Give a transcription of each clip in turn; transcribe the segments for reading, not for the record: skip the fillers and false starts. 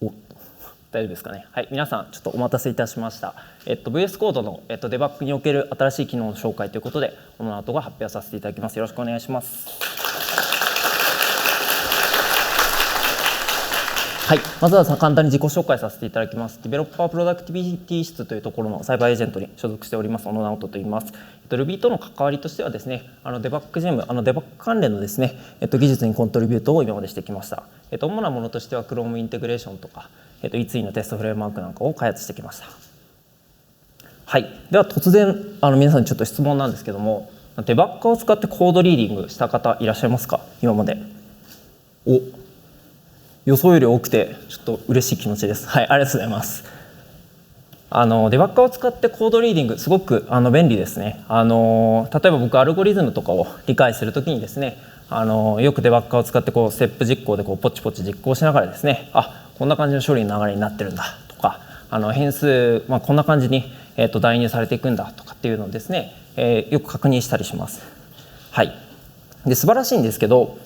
大丈夫ですかね。はい、皆さんちょっとお待たせいたしました。VS コードの、デバッグにおける新しい機能の紹介ということで、この後が発表させていただきます。よろしくお願いします。はい、まずは簡単に自己紹介させていただきます。デベロッパープロダクティビティ室というところのサイバーエージェントに所属しております小野直人と言います。Ruby との関わりとしてはですね、デバッグジェム、デバッグ関連のですね、技術にコントリビュートを今までしてきました。主なものとしては Chrome インテグレーションとか、E2E のテストフレームワークなんかを開発してきました。はい、では突然皆さんにちょっと質問なんですけども、デバッグを使ってコードリーディングした方いらっしゃいますか？今まで。予想より多くてちょっと嬉しい気持ちです。はい、ありがとうございます。デバッガーを使ってコードリーディングすごく便利ですね。例えば僕アルゴリズムとかを理解するときにですね、よくデバッガーを使ってステップ実行でポチポチ実行しながらですね、こんな感じの処理の流れになってるんだとか、変数、こんな感じに、代入されていくんだとかっていうのをですね、よく確認したりします。はい、で素晴らしいんですけど、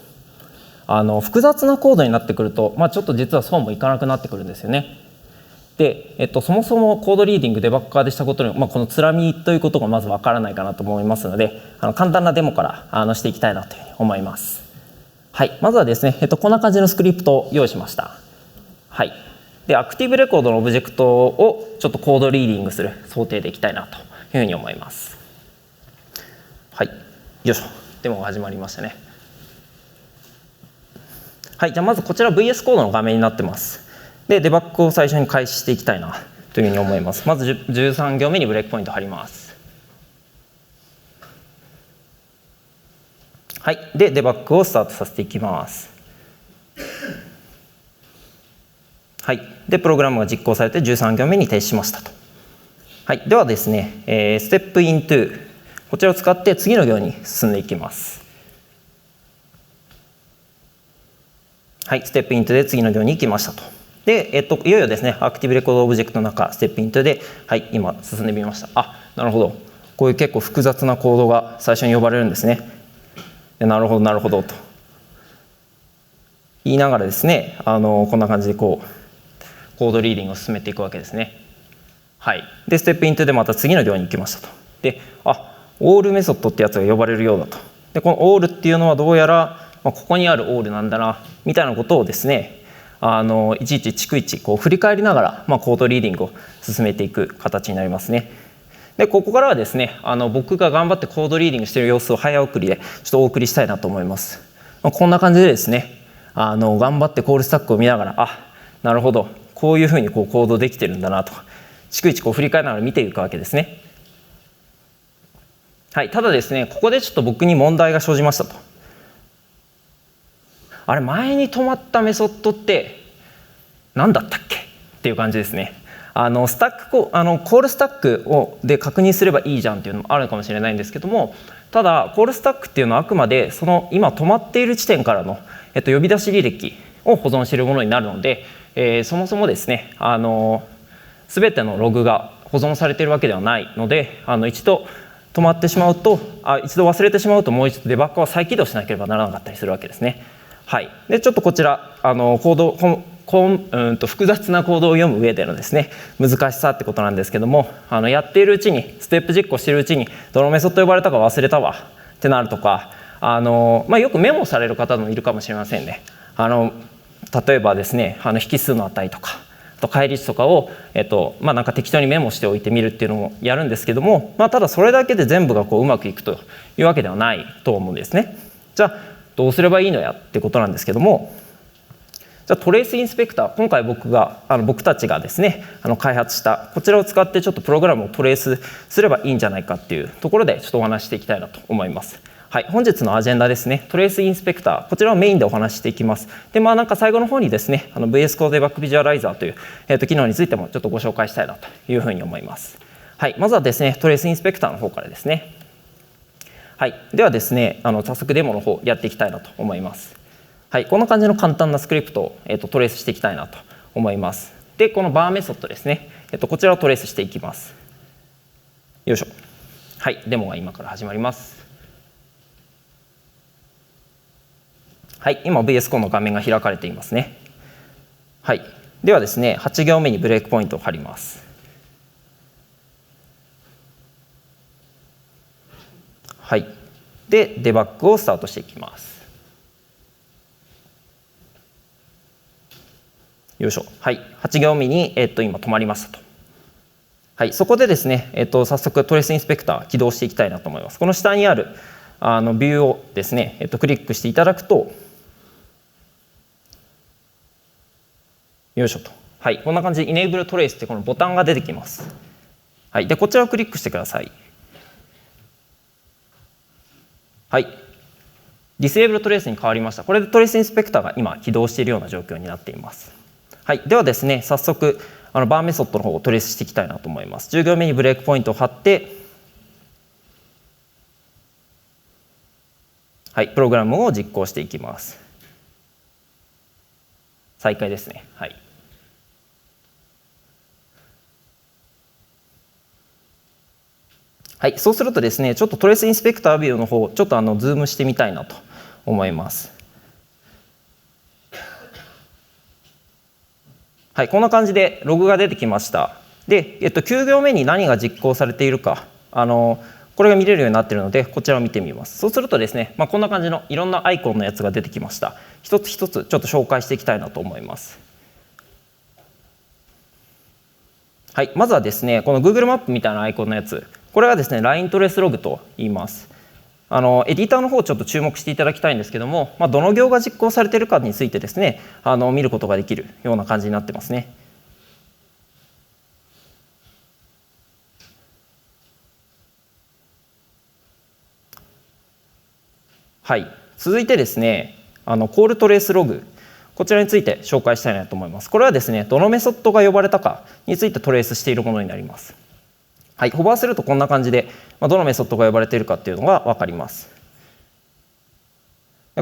複雑なコードになってくると、ちょっと実はそうもいかなくなってくるんですよね。で、そもそもコードリーディングデバッガーでしたことに、このつらみということがまずわからないかなと思いますので、簡単なデモからしていきたいなというふうに思います。はい、まずはですね、こんな感じのスクリプトを用意しました。はい、でアクティブレコードのオブジェクトをちょっとコードリーディングする想定でいきたいなというふうに思います。はい、よいしょ、デモが始まりましたね。はい、じゃあまずこちら VS コードの画面になってます。で、デバッグを最初に開始していきたいなというふうに思います。まず13行目にブレイクポイント貼ります。はい、で、デバッグをスタートさせていきます。はい、で、プログラムが実行されて13行目に停止しましたと。はい、ではですね、ステップイントゥこちらを使って次の行に進んでいきます。はい、ステップイントで次の行に行きましたと。で、いよいよですね、アクティブレコードオブジェクトの中、ステップイントで、はい、今進んでみました。なるほど。こういう結構複雑なコードが最初に呼ばれるんですね。なるほど、なるほどと。言いながらですね、こんな感じでコードリーディングを進めていくわけですね。はい。で、ステップイントでまた次の行に行きましたと。で、オールメソッドってやつが呼ばれるようだと。で、このオールっていうのはどうやら、ここにあるオールなんだなみたいなことをですね、いちいち逐一振り返りながら、コードリーディングを進めていく形になりますね。でここからはですね、僕が頑張ってコードリーディングしている様子を早送りでちょっとお送りしたいなと思います。こんな感じでですね、頑張ってコールスタックを見ながら、なるほど、こういうふうにコードできてるんだなと逐一振り返りながら見ていくわけですね。はい、ただですね、ここでちょっと僕に問題が生じましたと。前に止まったメソッドって何だったっけっていう感じですね。コールスタックで確認すればいいじゃんっていうのもあるかもしれないんですけども、ただコールスタックっていうのはあくまでその今止まっている地点からの、呼び出し履歴を保存しているものになるので、そもそもですね、全てのログが保存されているわけではないので、一度止まってしまうと一度忘れてしまうともう一度デバッグを再起動しなければならなかったりするわけですね。はい、でちょっとこちら複雑なコードを読む上でのですね難しさってことなんですけども、やっているうちにステップ実行しているうちにどのメソッド呼ばれたか忘れたわってなるとか、よくメモされる方もいるかもしれませんね。例えばですね、引数の値とか返り値とかを、なんか適当にメモしておいてみるっていうのもやるんですけども、ただそれだけで全部がうまくいくというわけではないと思うんですね。じゃあどうすればいいのやってことなんですけども、じゃあトレースインスペクター、今回僕たちがですね開発したこちらを使ってちょっとプログラムをトレースすればいいんじゃないかっていうところでちょっとお話していきたいなと思います。はい、本日のアジェンダですね、トレースインスペクター、こちらをメインでお話ししていきます。で、なんか最後の方にですね、VS コードデバッグビジュアライザーという、機能についてもちょっとご紹介したいなというふうに思います。はい、まずはですね、トレースインスペクターの方からですね。はい、ではですね、早速デモの方やっていきたいなと思います。はい、こんな感じの簡単なスクリプトを、トレースしていきたいなと思います。で、このバーメソッドですね、こちらをトレースしていきます。よいしょ。はい、デモが今から始まります。はい、今 VS コードの画面が開かれていますね。はい、ではですね、8行目にブレイクポイントを貼ります。はい。で、デバッグをスタートしていきます。よいしょ。はい。8行目に、今止まりましたと。はい。そこでですね、早速トレースインスペクター起動していきたいなと思います。この下にあるビューをですね、クリックしていただくと、よいしょと。はい。こんな感じで Enable Trace ってこのボタンが出てきます。はい。で、こちらをクリックしてください。はい。Disable Trace に変わりました。これでトレースインスペクターが今起動しているような状況になっています。はい。ではですね、早速、バーメソッドの方をトレースしていきたいなと思います。10行目にブレイクポイントを貼って、はい。プログラムを実行していきます。再開ですね。はい。はい、そうするとですね、ちょっとトレースインスペクタービューの方、ちょっとズームしてみたいなと思います。はい、こんな感じでログが出てきました。で、9行目に何が実行されているか、これが見れるようになっているので、こちらを見てみます。そうするとですね、こんな感じのいろんなアイコンのやつが出てきました。一つ一つちょっと紹介していきたいなと思います。はい、まずはですね、この Google マップみたいなアイコンのやつ、これはですね、LINE トレースログと言います。エディターの方ちょっと注目していただきたいんですけども、どの行が実行されているかについてですね、見ることができるような感じになってますね。はい、続いてですね、コールトレースログ、こちらについて紹介したいなと思います。これはですね、どのメソッドが呼ばれたかについてトレースしているものになります。はい、ホバーするとこんな感じで、どのメソッドが呼ばれているかっていうのが分かります。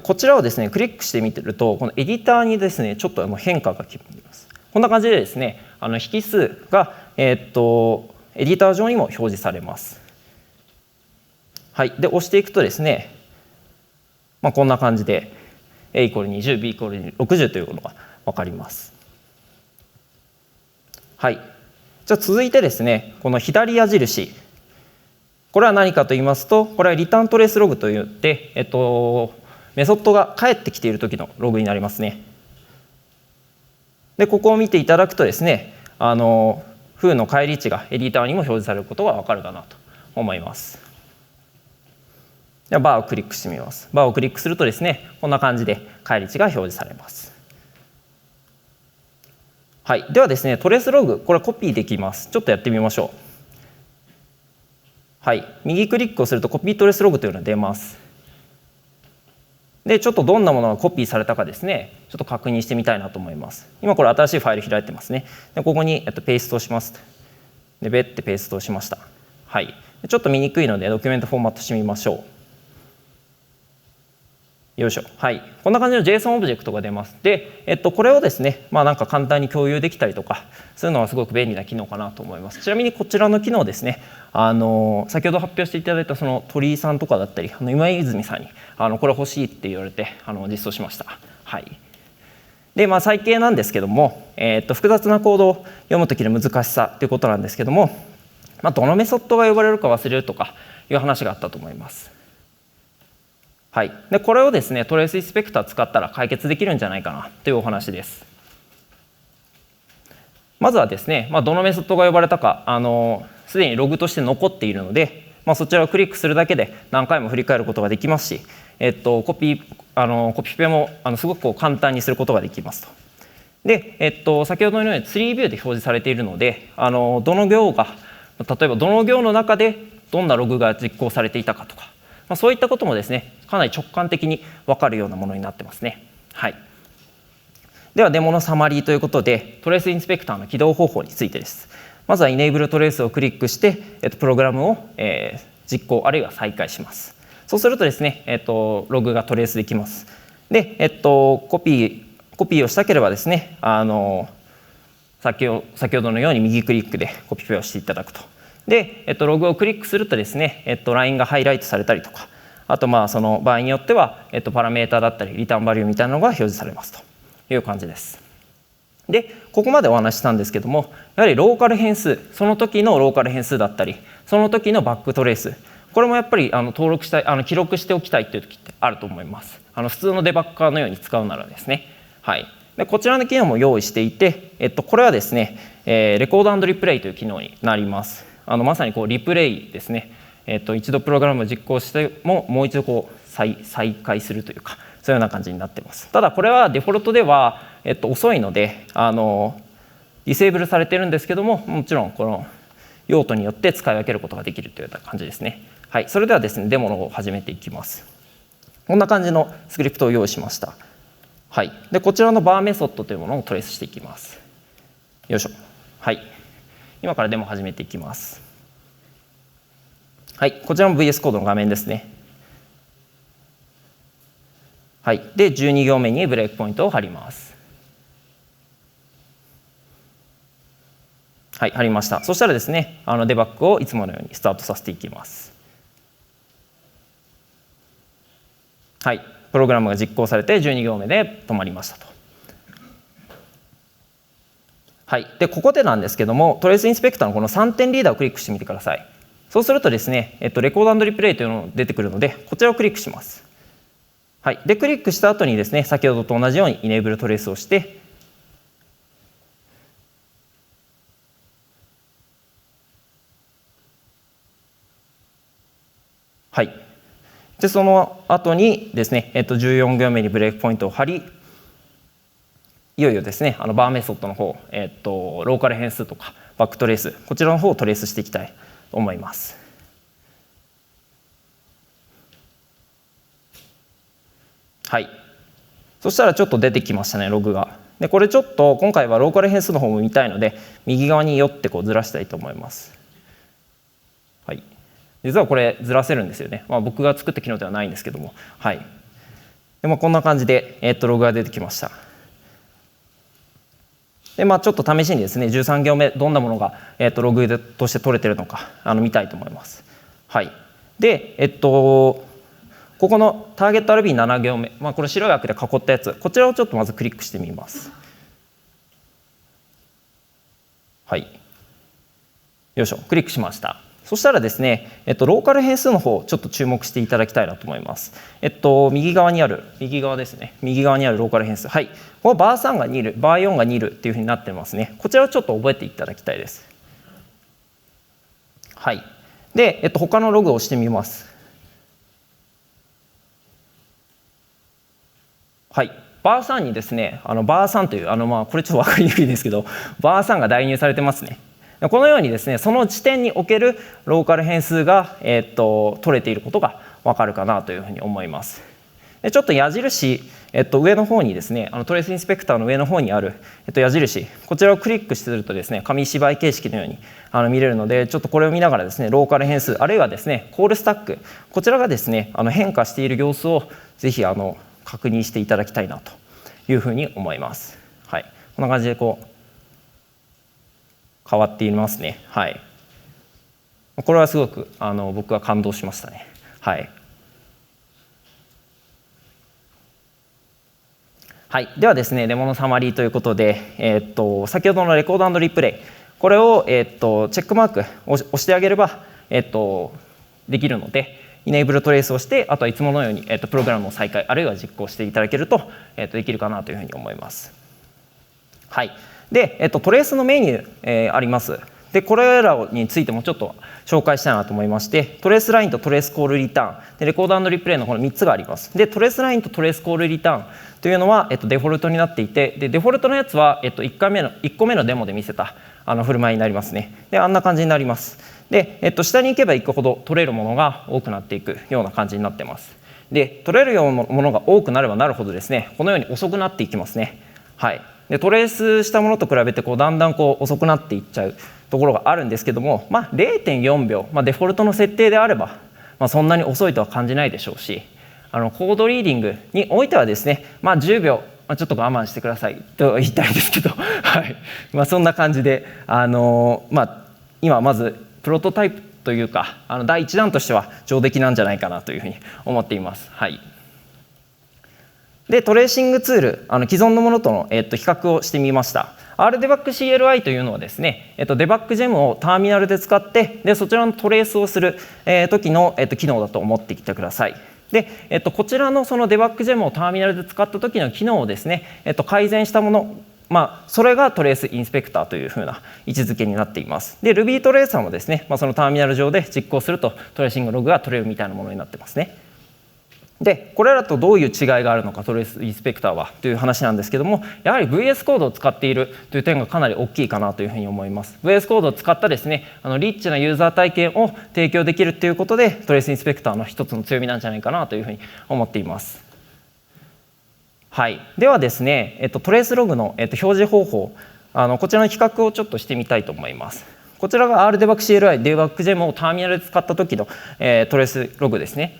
こちらをですね、クリックしてみてると、このエディターにですね、ちょっと変化が決まります。こんな感じでですね、引数が、エディター上にも表示されます。はい、で押していくとですね、こんな感じで A イコール20、B イコール60ということが分かります。はい。じゃあ続いてですね、この左矢印、これは何かと言いますと、これはリターントレースログといって、メソッドが返ってきている時のログになりますね。で、ここを見ていただくとですね、foo の返り値がエディターにも表示されることが分かるかなと思います。ではバーをクリックしてみます。バーをクリックするとですね、こんな感じで返り値が表示されます。はい、ではですね、トレースログ、これコピーできます。ちょっとやってみましょう。はい、右クリックをするとコピートレースログというのが出ます。で、ちょっとどんなものがコピーされたかですね、ちょっと確認してみたいなと思います。今これ新しいファイル開いてますね。で、ここにペーストをします。で、ベッてペーストをしました。はい。ちょっと見にくいのでドキュメントフォーマットしてみましょう。よいしょ。はい。こんな感じの JSON オブジェクトが出ます。で、これをですね、なんか簡単に共有できたりとか、そういうのはすごく便利な機能かなと思います。ちなみにこちらの機能ですね、先ほど発表していただいたその鳥居さんとかだったり、今泉さんにこれ欲しいって言われて実装しました。はい。で、最近なんですけども、複雑なコードを読むときの難しさということなんですけども、どのメソッドが呼ばれるか忘れるとかいう話があったと思います。はい、でこれをですねトレースインスペクター使ったら解決できるんじゃないかなというお話です。まずはですね、どのメソッドが呼ばれたかすでにログとして残っているので、そちらをクリックするだけで何回も振り返ることができますし、コピペもすごく簡単にすることができますと。で、先ほどのようにツリービューで表示されているのでどの行が例えばどの行の中でどんなログが実行されていたかとか、そういったこともですねかなり直感的に分かるようなものになってますね。はい、ではデモのサマリーということでトレースインスペクターの起動方法についてです。まずは Enable トレースをクリックして、プログラムを、実行あるいは再開します。そうするとですね、ログがトレースできます。で、コピーをしたければですね先ほどのように右クリックでコピペをしていただくと。で、ログをクリックするとですね、ラインがハイライトされたりとか、あとその場合によっては、パラメータだったりリターンバリューみたいなのが表示されますという感じです。でここまでお話ししたんですけども、やはりローカル変数、その時のローカル変数だったり、その時のバックトレース、これもやっぱり登録したい、記録しておきたいという時ってあると思います。普通のデバッガーのように使うならですね。はい、でこちらの機能も用意していて、これはですね、レコード&リプレイという機能になります。まさにこうリプレイですね。一度プログラムを実行してももう一度こう再開するというか、そういうような感じになっています。ただこれはデフォルトでは、遅いのでディセーブルされているんですけども、もちろんこの用途によって使い分けることができるというような感じですね。はい、それではですね、デモの方を始めていきます。こんな感じのスクリプトを用意しました。はい、でこちらのバーメソッドというものをトレースしていきます。よいしょ。はい、今からデモを始めていきます。はい、こちらも VS コードの画面ですね。はい、で12行目にブレイクポイントを貼ります。はい、貼りました。そしたらですね、デバッグをいつものようにスタートさせていきます。はい、プログラムが実行されて12行目で止まりましたと。はい、でここでなんですけども、トレースインスペクターのこの3点リーダーをクリックしてみてください。そうするとですね、レコード&リプレイというのが出てくるので、こちらをクリックします。はい、でクリックした後にですね、先ほどと同じようにイネーブルトレースをして、はい、でその後にですね、14行目にブレイクポイントを貼り、いよいよですね、バーメソッドの方、ローカル変数とかバックトレース、こちらの方をトレースしていきたいと思います。はい、そしたらちょっと出てきましたね、ログが。でこれちょっと今回はローカル変数の方も見たいので、右側に寄ってこうずらしたいと思います。はい、実はこれずらせるんですよね。僕が作った機能ではないんですけども、はい、でこんな感じで、ログが出てきました。でちょっと試しにですね、13行目どんなものが、ログとして取れているのか見たいと思います。はい、でここのターゲット RB7 行目、これ白い枠で囲ったやつ、こちらをちょっとまずクリックしてみます。はい、よいしょ、クリックしました。そしたらですね、ローカル変数の方ちょっと注目していただきたいなと思います。右側ですね、右側にあるローカル変数、はい、ここバー3がニル、バー4がニルっていうふうになってますね。こちらをちょっと覚えていただきたいです。はい、で、他のログを押してみます。はい、バー3にですね、バー3というこれちょっと分かりにくいですけど、バー3が代入されてますね。このようにですね、その地点におけるローカル変数が、取れていることが分かるかなというふうに思います。でちょっと矢印、上の方にですね、トレースインスペクターの上の方にある、矢印、こちらをクリックするとですね、紙芝居形式のように見れるので、ちょっとこれを見ながらですね、ローカル変数、あるいはですね、コールスタック、こちらがですね、変化している様子をぜひ確認していただきたいなというふうに思います。はい、こんな感じでこう変わっていますね。はい、これはすごく僕は感動しましたね。はい、はい、ではですね、デモのサマリーということで、先ほどのレコード&リプレイ、これを、チェックマークを押してあげれば、できるので、イネーブルトレースをして、あとはいつものように、プログラムを再開、あるいは実行していただけると、できるかなというふうに思います。はい、で、トレースのメニュー、あります。でこれらについてもちょっと紹介したいなと思いまして、トレースラインとトレースコールリターンで、レコード&リプレイのこの3つがあります。でトレースラインとトレースコールリターンというのは、デフォルトになっていて、でデフォルトのやつは、1個目のデモで見せた振る舞いになりますね。であんな感じになります。で、下に行けば行くほど取れるものが多くなっていくような感じになっています。で取れるようなものが多くなればなるほどですね、このように遅くなっていきますね。はい、でトレースしたものと比べてだんだん遅くなっていっちゃうところがあるんですけども、0.4 秒、デフォルトの設定であれば、そんなに遅いとは感じないでしょうし、コードリーディングにおいてはですね、10秒、ちょっと我慢してくださいと言いたいですけど、はい、そんな感じで、今まずプロトタイプというか第1弾としては上出来なんじゃないかなというふうに思っています。はい、でトレーシングツール、既存のものとの、比較をしてみました。RDebug CLI というのはですね、デバッグジェムをターミナルで使って、でそちらのトレースをする、時の、機能だと思ってきてください。で、こちらのそのデバッグジェムをターミナルで使った時の機能をですね、改善したもの、それがトレースインスペクターというふうな位置づけになっています。で Ruby トレーサーもですね、そのターミナル上で実行するとトレーシングログが取れるみたいなものになってますね。でこれらとどういう違いがあるのかトレースインスペクターはという話なんですけども、やはり VS コードを使っているという点がかなり大きいかなというふうに思います。 VS コードを使ったですね、リッチなユーザー体験を提供できるということでトレースインスペクターの一つの強みなんじゃないかなというふうに思っています。はい、ではですね、トレースログの、表示方法、こちらの比較をちょっとしてみたいと思います。こちらが RDebug CLI、デバッグジェムをターミナルで使った時の、トレースログですね。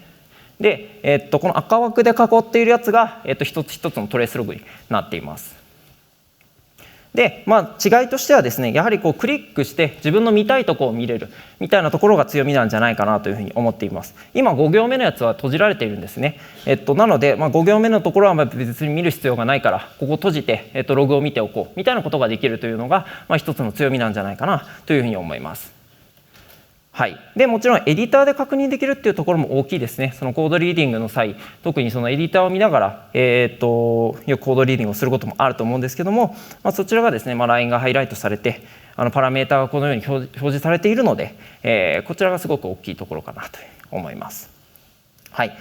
で、この赤枠で囲っているやつが、一つ一つのトレースログになっています。で、違いとしてはですね、やはりこうクリックして自分の見たいところを見れるみたいなところが強みなんじゃないかなというふうに思っています。今5行目のやつは閉じられているんですね。なので、5行目のところは別に見る必要がないからここ閉じて、ログを見ておこうみたいなことができるというのが、一つの強みなんじゃないかなというふうに思います。はい、でもちろんエディターで確認できるっていうところも大きいですね。そのコードリーディングの際、特にそのエディターを見ながら、よくコードリーディングをすることもあると思うんですけども、そちらがですね、ラインがハイライトされてパラメータがこのように表示されているので、こちらがすごく大きいところかなと思います。はい、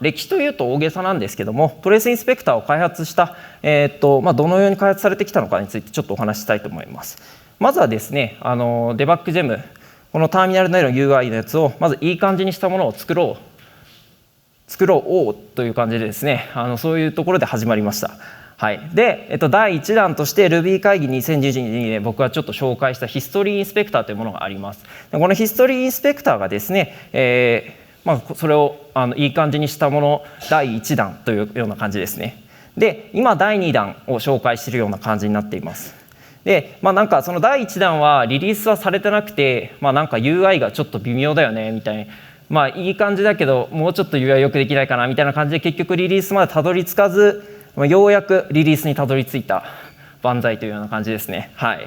歴史というと大げさなんですけども、トレースインスペクターを開発した、どのように開発されてきたのかについてちょっとお話ししたいと思います。まずはですね、デバッグジェム、このターミナル内の UI のやつをまずいい感じにしたものを作ろうという感じでですね、そういうところで始まりました。はい、で、第1弾として Ruby 会議2022で僕がちょっと紹介したヒストリーインスペクターというものがあります。でこのヒストリーインスペクターがですね、それをいい感じにしたもの第1弾というような感じですね。で今第2弾を紹介しているような感じになっています。でなんかその第1弾はリリースはされてなくて、なんか UI がちょっと微妙だよねみたいな、いい感じだけどもうちょっと UI よくできないかなみたいな感じで結局リリースまでたどり着かず、ようやくリリースにたどり着いた万歳というような感じですね。はい、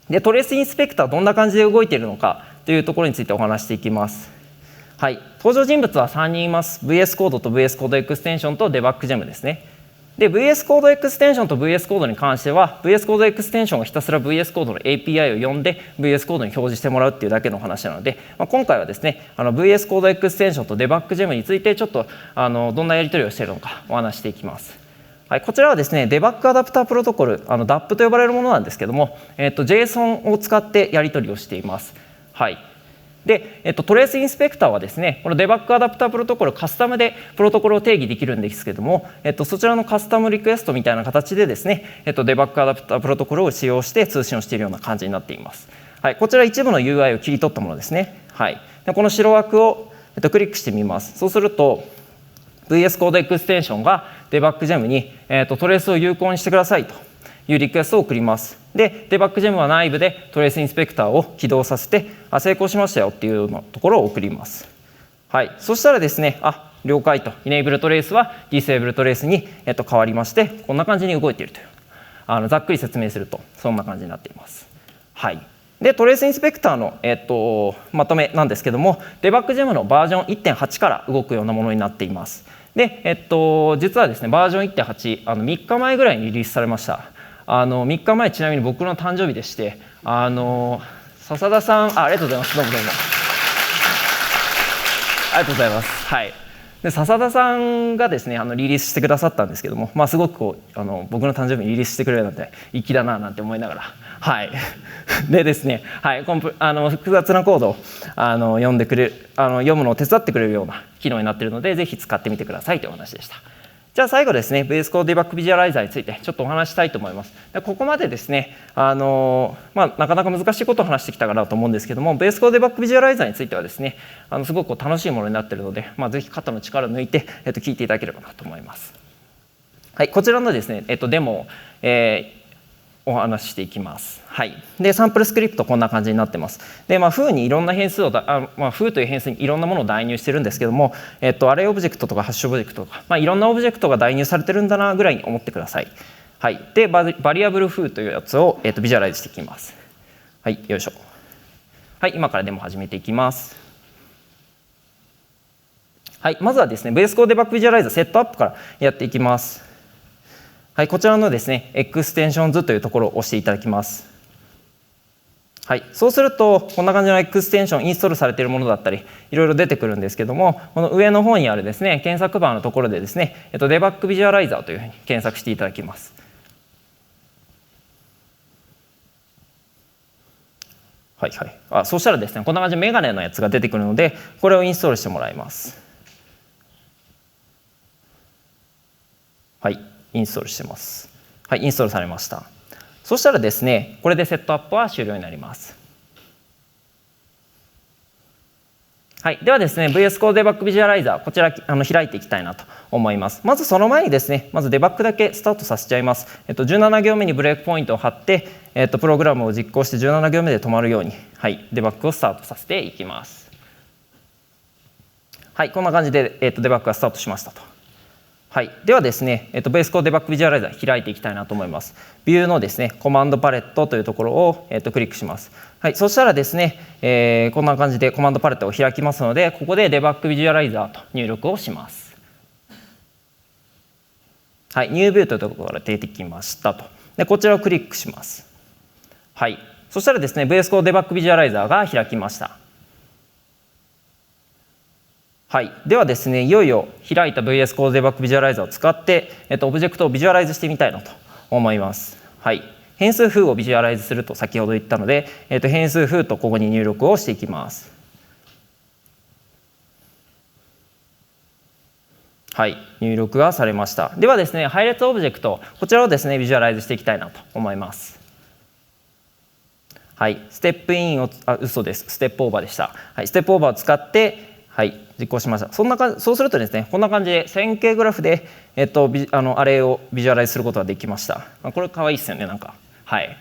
でトレースインスペクターどんな感じで動いているのかというところについてお話していきます。はい、登場人物は3人います。 VS コードと VS コードエクステンションとデバッグジェムですね。で VS コードエクステンションと VS コードに関しては VS コードエクステンションがひたすら VS コードの API を呼んで VS コードに表示してもらうっていうだけの話なので、今回はですねVS コードエクステンションとデバッグジェムについてちょっとどんなやり取りをしているのかお話していきます。はい、こちらはですねデバッグアダプタープロトコルDAP と呼ばれるものなんですけども、JSON を使ってやり取りをしています。はい、で、トレースインスペクターはですねこのデバッグアダプタープロトコルカスタムでプロトコルを定義できるんですけども、そちらのカスタムリクエストみたいな形でですね、デバッグアダプタープロトコルを使用して通信をしているような感じになっています。はい、こちら一部の UI を切り取ったものですね。はい、でこの白枠を、クリックしてみます。そうすると VS コードエクステンションがデバッグジェムに、トレースを有効にしてくださいというリクエストを送ります。でデバッグジェムは内部でトレースインスペクターを起動させて成功しましたよっていうようなところを送ります。はい、そしたらですね了解と Enable トレースは Disable トレースに、変わりましてこんな感じに動いているというざっくり説明するとそんな感じになっています。はい、でトレースインスペクターの、まとめなんですけどもデバッグジェムのバージョン 1.8 から動くようなものになっています。で、実はですねバージョン 1.8 3日前ぐらいにリリースされました。3日前ちなみに僕の誕生日でして笹田さんありがとうございます。どうもどうもありがとうございます。はい、で笹田さんがですねリリースしてくださったんですけども、すごくこう僕の誕生日にリリースしてくれるなんて粋だななんて思いながら、はいでですね、はい、複雑なコードを読むのを手伝ってくれるような機能になっているのでぜひ使ってみてくださいというお話でした。じゃあ最後ですね VS コードデバッグビジュアライザーについてちょっとお話したいと思います。ここまでですねなかなか難しいことを話してきたかなと思うんですけども VS コードデバッグビジュアライザーについてはですねすごく楽しいものになっているので、ぜひ肩の力を抜いて、聞いていただければなと思います。はい、こちらのですね、デモを、お話ししていきます。はい、でサンプルスクリプトこんな感じになってます。で、foo にいろんな変数をfoo という変数にいろんなものを代入してるんですけども、アレイオブジェクトとかハッシュオブジェクトとか、いろんなオブジェクトが代入されてるんだなぐらいに思ってください。はい、でバリアブル foo というやつを、ビジュアライズしていきます。はい、よいしょ。はい、今からデモ始めていきます。はい、まずはですね VS Code Debug Visualizer セットアップからやっていきます。はい、こちらのですね、エクステンションズというところを押していただきます。はい、そうすると、こんな感じのエクステンション、インストールされているものだったり、いろいろ出てくるんですけども、この上の方にあるですね、検索バーのところでですね、デバッグビジュアライザーというふうに検索していただきます。はいはい。そうしたらですね、こんな感じでメガネのやつが出てくるので、これをインストールしてもらいます。はい、インストールしてます。はい、インストールされました。そしたらですね、これでセットアップは終了になります。はい、ではですね、VS Code Debug Visualizer、こちら開いていきたいなと思います。まずその前にですね、まずデバッグだけスタートさせちゃいます。17行目にブレイクポイントを貼って、プログラムを実行して17行目で止まるように、はい、デバッグをスタートさせていきます。はい、こんな感じで、デバッグがスタートしましたと。はい、ではですね、VS Code Debug Visualizer 開いていきたいなと思います。ビューのですね、コマンドパレットというところを、クリックします。はい、そしたらですね、こんな感じでコマンドパレットを開きますので、ここで Debug Visualizer と入力をします。はい、New View というところから出てきましたと。で、こちらをクリックします。はい、そしたらですね、VS Code Debug Visualizer が開きました。はい、ではですね、いよいよ開いた VS Code Debug Visualizer を使って、オブジェクトをビジュアライズしてみたいなと思います。はい、変数fooをビジュアライズすると先ほど言ったので、変数fooとここに入力をしていきます。はい、入力がされました。ではですね、配列オブジェクト、こちらをですね、ビジュアライズしていきたいなと思います。はい、ステップインを、嘘です。ステップオーバーでした。はい、ステップオーバーを使って、はい、実行しました。そうするとですね、こんな感じで線形グラフで、アレイをビジュアライズすることができました。これかわいいですよね、なんか。はい。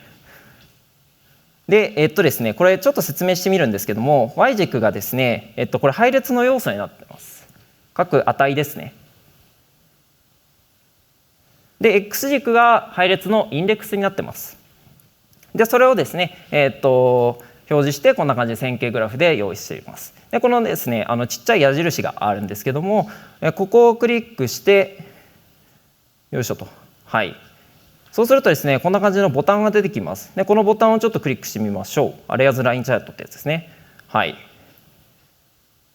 で、ですね、これちょっと説明してみるんですけども、y 軸がですね、これ配列の要素になってます。各値ですね。で、x 軸が配列のインデックスになってます。で、それをですね、表示してこんな感じで線形グラフで用意しています。でこのですねちっちゃい矢印があるんですけども、ここをクリックしてよいしょと、はい、そうするとですねこんな感じのボタンが出てきます。でこのボタンをちょっとクリックしてみましょう。アレアズラインチャートってやつですね。はい、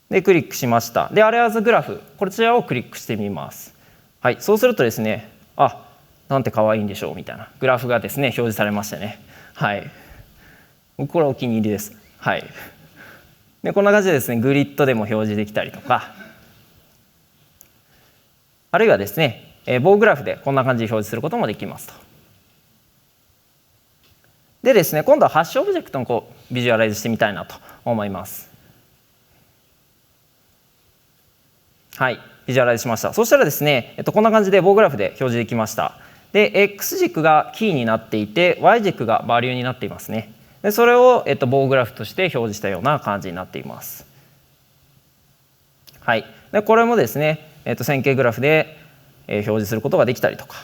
でクリックしました。でアレアズグラフ、こちらをクリックしてみます。はい、そうするとですね、なんて可愛いんでしょうみたいなグラフがですね表示されましたね。はい、これはお気に入りです。はい、でこんな感じでですねグリッドでも表示できたりとか、あるいはですね棒グラフでこんな感じで表示することもできますと。でですね今度はハッシュオブジェクトのビジュアライズしてみたいなと思います。はい、ビジュアライズしました。そしたらですね、こんな感じで棒グラフで表示できました。で X 軸がキーになっていて Y 軸がバリューになっていますね。でそれを、棒グラフとして表示したような感じになっています。はい、でこれもですね、線形グラフで、表示することができたりとか、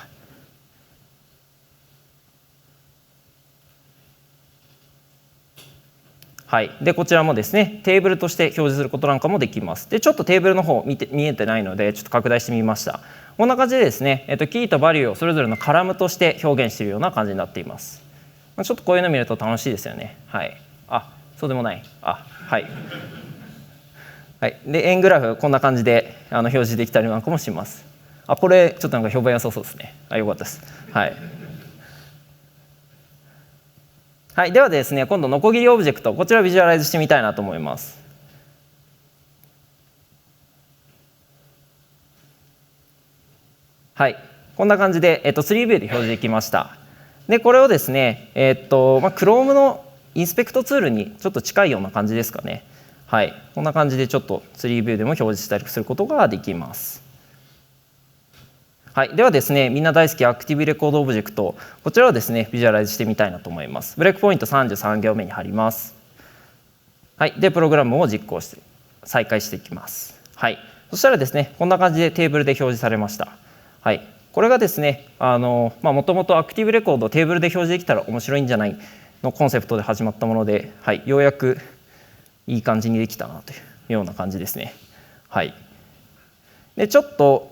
はい、でこちらもですねテーブルとして表示することなんかもできます。でちょっとテーブルの方見えてないのでちょっと拡大してみました。こんな感じでですね、キーとバリューをそれぞれのカラムとして表現しているような感じになっています。ちょっとこういうの見ると楽しいですよね。はい、そうでもない。はい、はい、で円グラフこんな感じで表示できたりなんかもします。これちょっとなんか評判良さそうですね。よかったです。はい、はい、ではですね今度ノコギリオブジェクト、こちらをビジュアライズしてみたいなと思います。はい、こんな感じで、3ビューで表示できました。でこれをですね、Chrome のインスペクトツールにちょっと近いような感じですかね。はい、こんな感じでちょっと3ビューでも表示したりすることができます。はい、ではですね、みんな大好きアクティブレコードオブジェクト、こちらをですね、ビジュアライズしてみたいなと思います。ブレイクポイント33行目に貼ります。はい、で、プログラムを実行して再開していきます。はい、そしたらですね、こんな感じでテーブルで表示されました。はい、これがですね、もともとアクティブレコードをテーブルで表示できたら面白いんじゃないのコンセプトで始まったもので、はい、ようやくいい感じにできたなというような感じですね。はい、でちょっと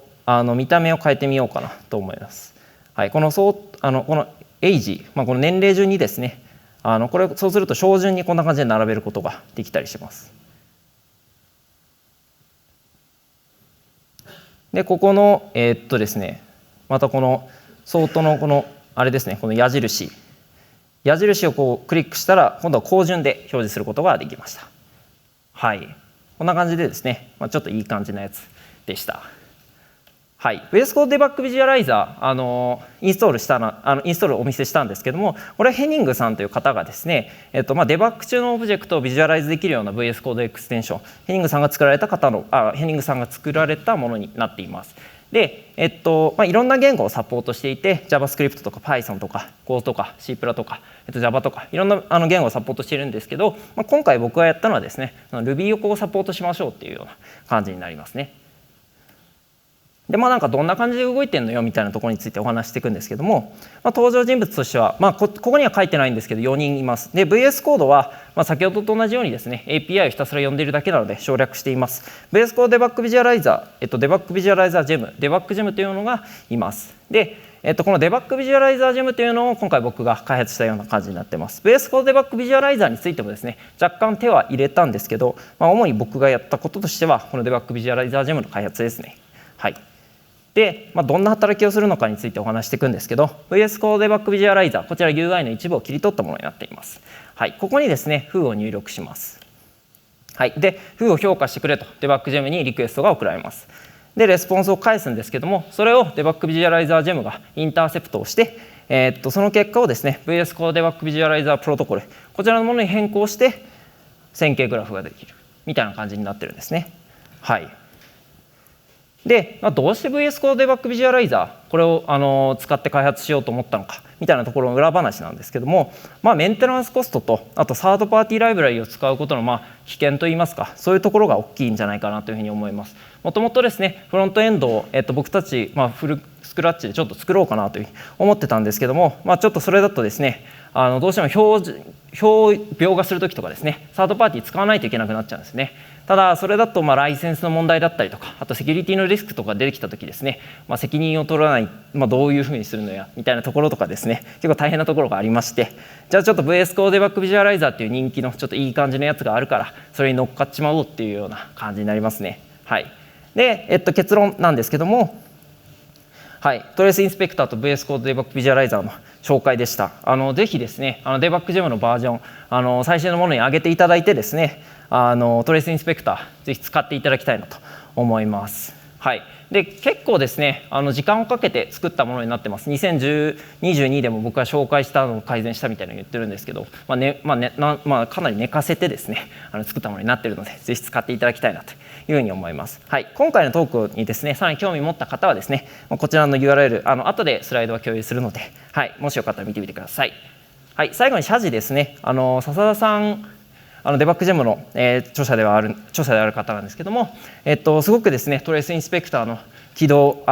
見た目を変えてみようかなと思います。はい、このエイジ、この年齢順にですね、これそうすると小順にこんな感じで並べることができたりします。でここのですね、またこのソートのこのあれですね、この矢印をこうクリックしたら今度は後順で表示することができました。はい、こんな感じでですね、ちょっといい感じのやつでした。はい、VS Code Debug Visualizer インストールをお見せしたんですけども、これはヘニングさんという方がですね、デバッグ中のオブジェクトをビジュアライズできるような VS Code エクステンション、ヘニングさんが作られたものになっています。で、いろんな言語をサポートしていて JavaScript とか Python とか Go とか C++ とか、Java とかいろんな言語をサポートしているんですけど、今回僕がやったのはですね Ruby をこうサポートしましょうっていうような感じになりますね。でなんかどんな感じで動いてるのよみたいなところについてお話していくんですけども、登場人物としては、ここには書いてないんですけど4人います。で VS コードは、先ほどと同じようにですね API をひたすら呼んでいるだけなので省略しています。VS コードデバッグビジュアライザー、デバッグビジュアライザージェム、デバッグジェムというのがいます。でこのデバッグビジュアライザージェムというのを今回僕が開発したような感じになっています。VS コードデバッグビジュアライザーについてもですね若干手は入れたんですけど、主に僕がやったこととしてはこのデバッグビジュアライザージェムの開発ですね。はい。で、どんな働きをするのかについてお話していくんですけど、VS Code Debug Visualizer、こちら UI の一部を切り取ったものになっています。はい、ここにですね、foo を入力します。はい、で、foo を評価してくれと、デバッグジェムにリクエストが送られます。で、レスポンスを返すんですけども、それを Debug Visualizer ジェムがインターセプトをして、その結果をですね、VS Code Debug Visualizer プロトコル、こちらのものに変更して、線形グラフができるみたいな感じになってるんですね。はい。で、どうして VS Code Debug Visualizer これを使って開発しようと思ったのかみたいなところの裏話なんですけども、メンテナンスコストとあとサードパーティーライブラリを使うことの危険といいますか、そういうところが大きいんじゃないかなというふうに思います。もともとですねフロントエンドを、僕たち、フルスクラッチでちょっと作ろうかなというふうに思ってたんですけども、ちょっとそれだとですねどうしても表描画するときとかですねサードパーティー使わないといけなくなっちゃうんですね。ただそれだとライセンスの問題だったりとか、あとセキュリティのリスクとか出てきたときですね、責任を取らない、どういうふうにするのやみたいなところとかですね結構大変なところがありまして、じゃあちょっと VS Code Debug Visualizer っていう人気のちょっといい感じのやつがあるからそれに乗っかっちまおうっていうような感じになりますね。はい、で、結論なんですけども、はい、トレースインスペクターと VS Code Debug Visualizer の紹介でした。ぜひですねデバッグジェムのバージョン最新のものに上げていただいてですねトレースインスペクターぜひ使っていただきたいなと思います。はい、で結構ですね時間をかけて作ったものになってます。2022でも僕が紹介したのを改善したみたいなのを言ってるんですけど、かなり寝かせてですね作ったものになっているのでぜひ使っていただきたいなというふうに思います。はい、今回のトークにですねさらに興味持った方はですねこちらの URL 後でスライドは共有するので、はい、もしよかったら見てみてください。はい、最後に謝辞ですね。笹田さんデバッグジェムの、著者である方なんですけども、すごくですねトレースインスペクターの起動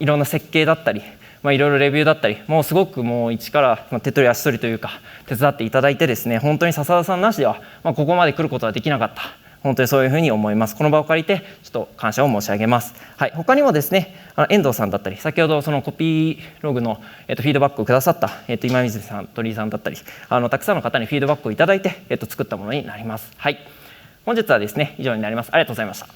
いろんな設計だったり、いろいろレビューだったりもうすごくもう一から手取り足取りというか手伝っていただいてですね本当に笹田さんなしでは、ここまで来ることはできなかった。本当にそういうふうに思います。この場を借りてちょっと感謝を申し上げます。はい、他にもですね遠藤さんだったり先ほどそのコピーログの、フィードバックをくださった、今水さん鳥居さんだったりたくさんの方にフィードバックをいただいて、作ったものになります。はい、本日はですね以上になります。ありがとうございました。